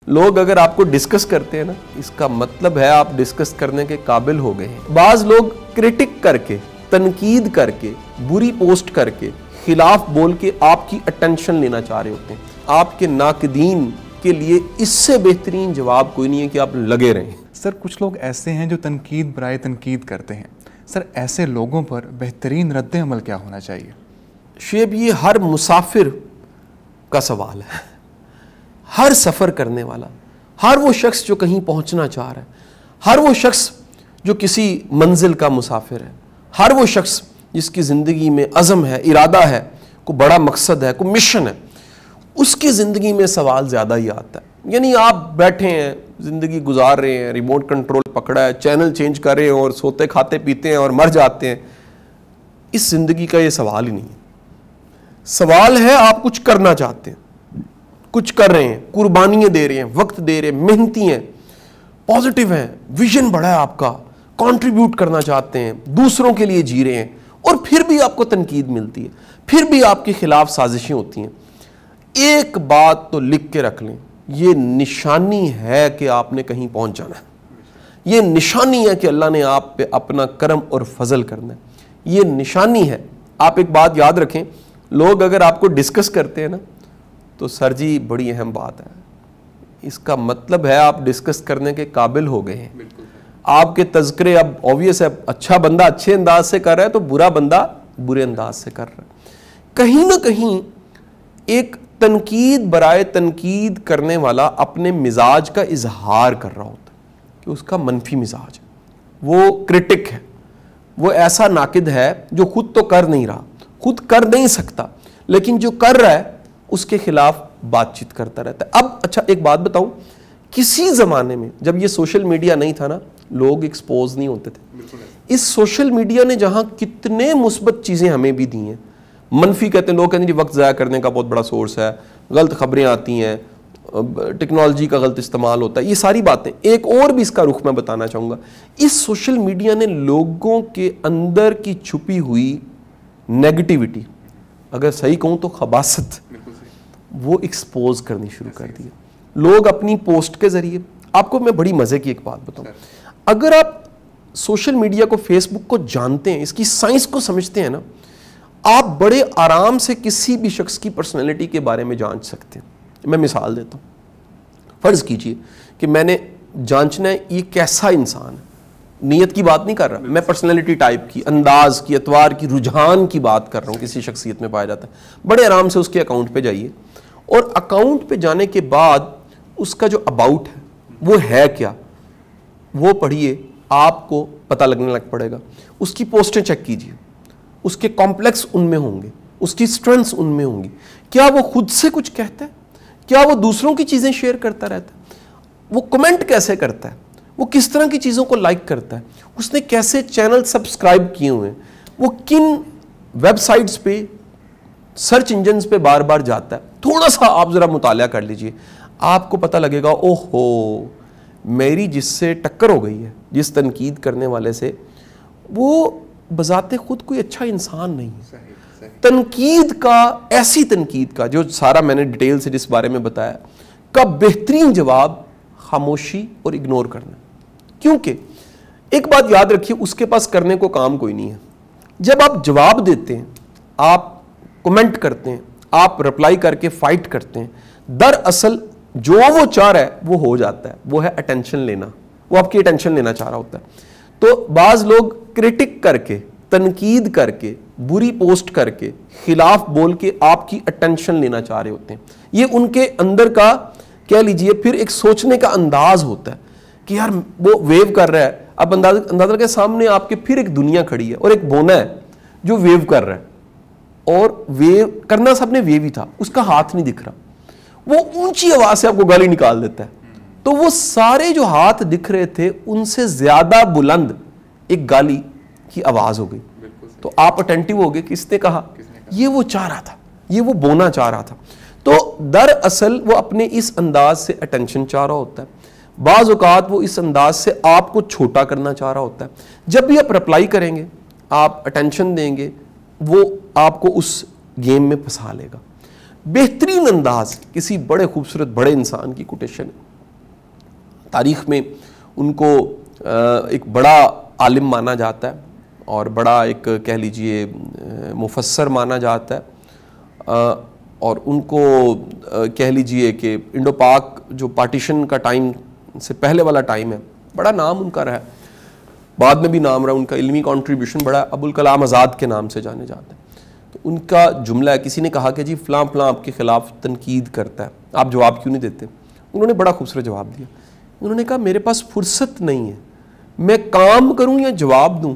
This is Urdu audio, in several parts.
لوگ اگر آپ کو ڈسکس کرتے ہیں نا، اس کا مطلب ہے آپ ڈسکس کرنے کے قابل ہو گئے ہیں۔ بعض لوگ کرٹک کر کے، تنقید کر کے، بری پوسٹ کر کے، خلاف بول کے آپ کی اٹینشن لینا چاہ رہے ہوتے ہیں۔ آپ کے ناقدین کے لیے اس سے بہترین جواب کوئی نہیں ہے کہ آپ لگے رہیں۔ سر کچھ لوگ ایسے ہیں جو تنقید برائے تنقید کرتے ہیں، سر ایسے لوگوں پر بہترین رد عمل کیا ہونا چاہیے؟ شیب، یہ ہر مسافر کا سوال ہے، ہر سفر کرنے والا، ہر وہ شخص جو کہیں پہنچنا چاہ رہا ہے، ہر وہ شخص جو کسی منزل کا مسافر ہے، ہر وہ شخص جس کی زندگی میں عزم ہے، ارادہ ہے، کوئی بڑا مقصد ہے، کوئی مشن ہے، اس کی زندگی میں سوال زیادہ ہی آتا ہے۔ یعنی آپ بیٹھے ہیں، زندگی گزار رہے ہیں، ریموٹ کنٹرول پکڑا ہے، چینل چینج کر رہے ہیں اور سوتے کھاتے پیتے ہیں اور مر جاتے ہیں، اس زندگی کا یہ سوال ہی نہیں ہے۔ سوال ہے آپ کچھ کرنا چاہتے ہیں، کچھ کر رہے ہیں، قربانیاں دے رہے ہیں، وقت دے رہے ہیں، محنتی ہیں، پازیٹیو ہیں، ویژن بڑا ہے آپ کا، کنٹریبیوٹ کرنا چاہتے ہیں، دوسروں کے لیے جی رہے ہیں، اور پھر بھی آپ کو تنقید ملتی ہے، پھر بھی آپ کے خلاف سازشیں ہوتی ہیں۔ ایک بات تو لکھ کے رکھ لیں، یہ نشانی ہے کہ آپ نے کہیں پہنچ جانا ہے، یہ نشانی ہے کہ اللہ نے آپ پہ اپنا کرم اور فضل کرنا ہے، یہ نشانی ہے۔ آپ ایک بات یاد رکھیں، لوگ اگر آپ کو ڈسکس کرتے ہیں نا تو سر جی بڑی اہم بات ہے، اس کا مطلب ہے آپ ڈسکس کرنے کے قابل ہو گئے ہیں۔ آپ کے تذکرے اب اوبویس ہے، اچھا بندہ اچھے انداز سے کر رہا ہے تو برا بندہ برے انداز سے کر رہا ہے۔ کہیں نہ کہیں ایک تنقید برائے تنقید کرنے والا اپنے مزاج کا اظہار کر رہا ہوتا ہے کہ اس کا منفی مزاج ہے، وہ کرٹک ہے، وہ ایسا ناقد ہے جو خود تو کر نہیں رہا، خود کر نہیں سکتا، لیکن جو کر رہا ہے اس کے خلاف بات چیت کرتا رہتا ہے۔ اب اچھا ایک بات بتاؤں، کسی زمانے میں جب یہ سوشل میڈیا نہیں تھا نا، لوگ ایکسپوز نہیں ہوتے تھے۔ اس سوشل میڈیا نے جہاں کتنے مثبت چیزیں ہمیں بھی دی ہیں، منفی کہتے ہیں لوگ، کہتے ہیں جی وقت ضائع کرنے کا بہت بڑا سورس ہے، غلط خبریں آتی ہیں، ٹیکنالوجی کا غلط استعمال ہوتا ہے، یہ ساری باتیں۔ ایک اور بھی اس کا رخ میں بتانا چاہوں گا، اس سوشل میڈیا نے لوگوں کے اندر کی چھپی ہوئی نیگیٹیوٹی، اگر صحیح کہوں تو خباثت، وہ ایکسپوز کرنی شروع کر دی۔ لوگ اپنی پوسٹ کے ذریعے، آپ کو میں بڑی مزے کی ایک بات بتاؤں، اگر آپ سوشل میڈیا کو، فیس بک کو جانتے ہیں، اس کی سائنس کو سمجھتے ہیں نا، آپ بڑے آرام سے کسی بھی شخص کی پرسنالٹی کے بارے میں جانچ سکتے ہیں۔ میں مثال دیتا ہوں، فرض کیجئے کہ میں نے جانچنا ہے یہ کیسا انسان ہے، نیت کی بات نہیں کر رہا میں، پرسنالٹی ٹائپ کی، انداز کی، اطوار کی، رجحان کی بات کر رہا ہوں، کسی شخصیت میں پایا جاتا ہے۔ بڑے آرام سے اس کے اکاؤنٹ پہ جائیے، اور اکاؤنٹ پہ جانے کے بعد اس کا جو اباؤٹ ہے وہ ہے کیا، وہ پڑھیے، آپ کو پتہ لگنے لگ پڑے گا۔ اس کی پوسٹیں چیک کیجئے، اس کے کمپلیکس ان میں ہوں گے، اس کی سٹرنگز ان میں ہوں گی، کیا وہ خود سے کچھ کہتا ہے، کیا وہ دوسروں کی چیزیں شیئر کرتا رہتا ہے، وہ کمنٹ کیسے کرتا ہے، وہ کس طرح کی چیزوں کو لائک کرتا ہے، اس نے کیسے چینل سبسکرائب کیے ہوئے ہیں، وہ کن ویب سائٹس پہ، سرچ انجنز پہ بار بار جاتا ہے۔ تھوڑا سا آپ ذرا مطالعہ کر لیجئے، آپ کو پتہ لگے گا، اوہو میری جس سے ٹکر ہو گئی ہے، جس تنقید کرنے والے سے، وہ بذات خود کوئی اچھا انسان نہیں ہے۔ تنقید کا، ایسی تنقید کا، جو سارا میں نے ڈیٹیل سے جس بارے میں بتایا، کا بہترین جواب خاموشی اور اگنور کرنا۔ کیونکہ ایک بات یاد رکھیے، اس کے پاس کرنے کو کام کوئی نہیں ہے۔ جب آپ جواب دیتے ہیں، آپ کمنٹ کرتے ہیں، آپ رپلائی کر کے فائٹ کرتے ہیں، دراصل جو وہ چاہ رہا ہے وہ ہو جاتا ہے، وہ ہے اٹینشن لینا، وہ آپ کی اٹینشن لینا چاہ رہا ہوتا ہے۔ تو بعض لوگ کرٹک کر کے، تنقید کر کے، بری پوسٹ کر کے، خلاف بول کے آپ کی اٹینشن لینا چاہ رہے ہوتے ہیں۔ یہ ان کے اندر کا، کہہ لیجئے پھر ایک سوچنے کا انداز ہوتا ہے کہ یار وہ ویو کر رہا ہے، اب اندازہ کے سامنے آپ کے پھر ایک دنیا کھڑی ہے، اور ایک بونا ہے جو ویو کر رہا ہے، اور ویو کرنا سب نے ویو ہی تھا، اس کا ہاتھ نہیں دکھ رہا، وہ اونچی آواز سے آپ کو گالی نکال دیتا ہے، تو وہ سارے جو ہاتھ دکھ رہے تھے ان سے زیادہ بلند ایک گالی کی آواز ہو گئی۔ تو آپ اٹینٹیو ہو گئے، کس نے کہا، یہ وہ چاہ رہا تھا، یہ وہ بونا چاہ رہا تھا۔ تو دراصل وہ اپنے اس انداز سے اٹینشن چاہ رہا ہوتا ہے، بعض اوقات وہ اس انداز سے آپ کو چھوٹا کرنا چاہ رہا ہوتا ہے۔ جب بھی آپ رپلائی کریں گے، آپ اٹینشن دیں گے، وہ آپ کو اس گیم میں پھنسا لے گا۔ بہترین انداز، کسی بڑے خوبصورت بڑے انسان کی کوٹیشن ہے، تاریخ میں ان کو ایک بڑا عالم مانا جاتا ہے اور بڑا ایک کہہ لیجئے مفسر مانا جاتا ہے، اور ان کو کہہ لیجئے کہ انڈو پاک جو پارٹیشن کا ٹائم سے پہلے والا ٹائم ہے، بڑا نام ان کا رہا ہے، بعد میں بھی نام رہا، ان کا علمی کنٹریبیوشن بڑا، ابوالکلام آزاد کے نام سے جانے جاتے ہیں۔ تو ان کا جملہ ہے، کسی نے کہا کہ جی فلاں فلاں آپ کے خلاف تنقید کرتا ہے، آپ جواب کیوں نہیں دیتے؟ انہوں نے بڑا خوبصورت جواب دیا، انہوں نے کہا میرے پاس فرصت نہیں ہے، میں کام کروں یا جواب دوں،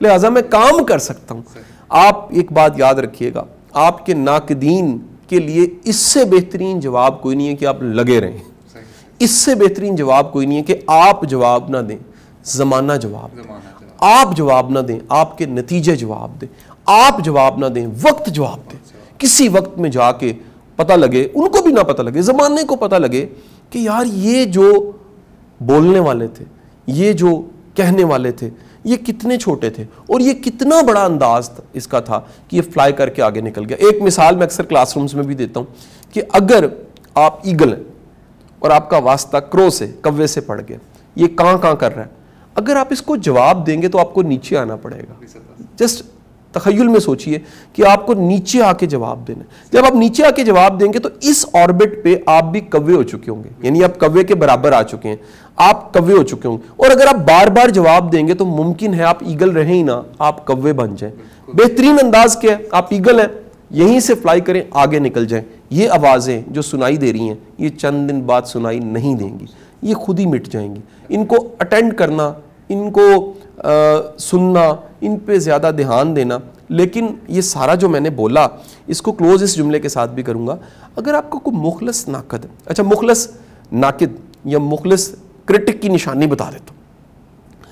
لہٰذا میں کام کر سکتا ہوں۔ آپ ایک بات یاد رکھیے گا، آپ کے ناقدین کے لیے اس سے بہترین جواب کوئی نہیں ہے کہ آپ لگے رہیں، اس سے بہترین جواب کوئی نہیں ہے کہ آپ جواب نہ دیں، زمانہ جواب دیں، آپ جواب نہ دیں، آپ کے نتیجے جواب دیں، آپ جواب نہ دیں، وقت جواب دیں۔ کسی وقت میں جا کے پتہ لگے، ان کو بھی نہ پتہ لگے، زمانے کو پتہ لگے کہ یار یہ جو بولنے والے تھے، یہ جو کہنے والے تھے، یہ کتنے چھوٹے تھے اور یہ کتنا بڑا انداز اس کا تھا کہ یہ فلائی کر کے آگے نکل گیا۔ ایک مثال میں اکثر کلاس رومز میں بھی دیتا ہوں کہ اگر آپ ایگل ہیں اور آپ کا واسطہ کرو سے، کوے سے پڑ گیا، یہ کہاں کر رہا ہے، اگر آپ اس کو جواب دیں گے تو آپ کو نیچے آنا پڑے گا۔ جسٹ تخیل میں سوچئے کہ آپ کو نیچے آ کے جواب دینا ہے۔ جب آپ نیچے آ کے جواب دیں گے تو اس آربٹ پہ آپ بھی کوے ہو چکے ہوں گے، یعنی آپ کوے کے برابر آ چکے ہیں، آپ کوے ہو چکے ہوں گے، اور اگر آپ بار بار جواب دیں گے تو ممکن ہے آپ ایگل رہیں ہی نہ، آپ کوے بن جائیں۔ بہترین انداز کیا ہے، آپ ایگل ہیں، یہیں سے فلائی کریں، آگے نکل جائیں۔ یہ آوازیں جو سنائی دے رہی ہیں یہ چند دن بعد سنائی نہیں دیں گی، یہ خود ہی مٹ جائیں گی۔ ان کو اٹینڈ کرنا، ان کو سننا، ان پہ زیادہ دھیان دینا۔ لیکن یہ سارا جو میں نے بولا اس کو کلوز اس جملے کے ساتھ بھی کروں گا، اگر آپ کو کوئی مخلص ناقد، اچھا مخلص ناقد یا مخلص کرٹک کی نشانی بتا دیتا ہوں،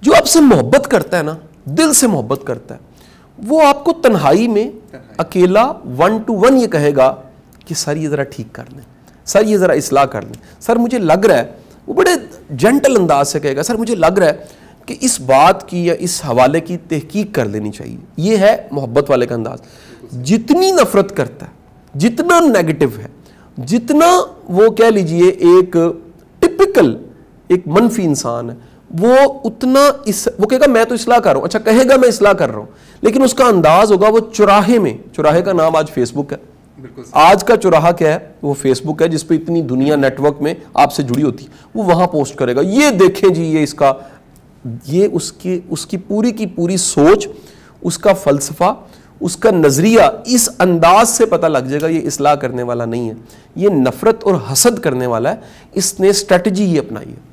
جو آپ سے محبت کرتا ہے نا، دل سے محبت کرتا ہے، وہ آپ کو تنہائی میں اکیلا 1 to 1 یہ کہے گا کہ سر یہ ذرا ٹھیک کر لیں، سر یہ ذرا اصلاح کر لیں، سر مجھے لگ رہا ہے، وہ بڑے جنٹل انداز سے کہے گا سر مجھے لگ رہا ہے کہ اس بات کی یا اس حوالے کی تحقیق کر لینی چاہیے۔ یہ ہے محبت والے کا انداز۔ جتنی نفرت کرتا ہے، جتنا نیگیٹو ہے، جتنا وہ کہہ لیجئے ایک ٹپکل ایک منفی انسان ہے، وہ اتنا وہ کہے گا میں تو اصلاح کر رہا ہوں، اچھا کہے گا میں اصلاح کر رہا ہوں، لیکن اس کا انداز ہوگا وہ چوراہے میں، چوراہے کا نام آج فیس بک ہے، آج کا چوراہا کیا ہے، وہ فیس بک ہے جس پہ اتنی دنیا نیٹ ورک میں آپ سے جڑی ہوتی ہے، وہ وہاں پوسٹ کرے گا، یہ دیکھیں جی یہ اس کا، یہ اس کی پوری سوچ، اس کا فلسفہ، اس کا نظریہ اس انداز سے پتہ لگ جائے گا یہ اصلاح کرنے والا نہیں ہے، یہ نفرت اور حسد کرنے والا ہے، اس نے اسٹریٹجی یہ اپنائی ہے۔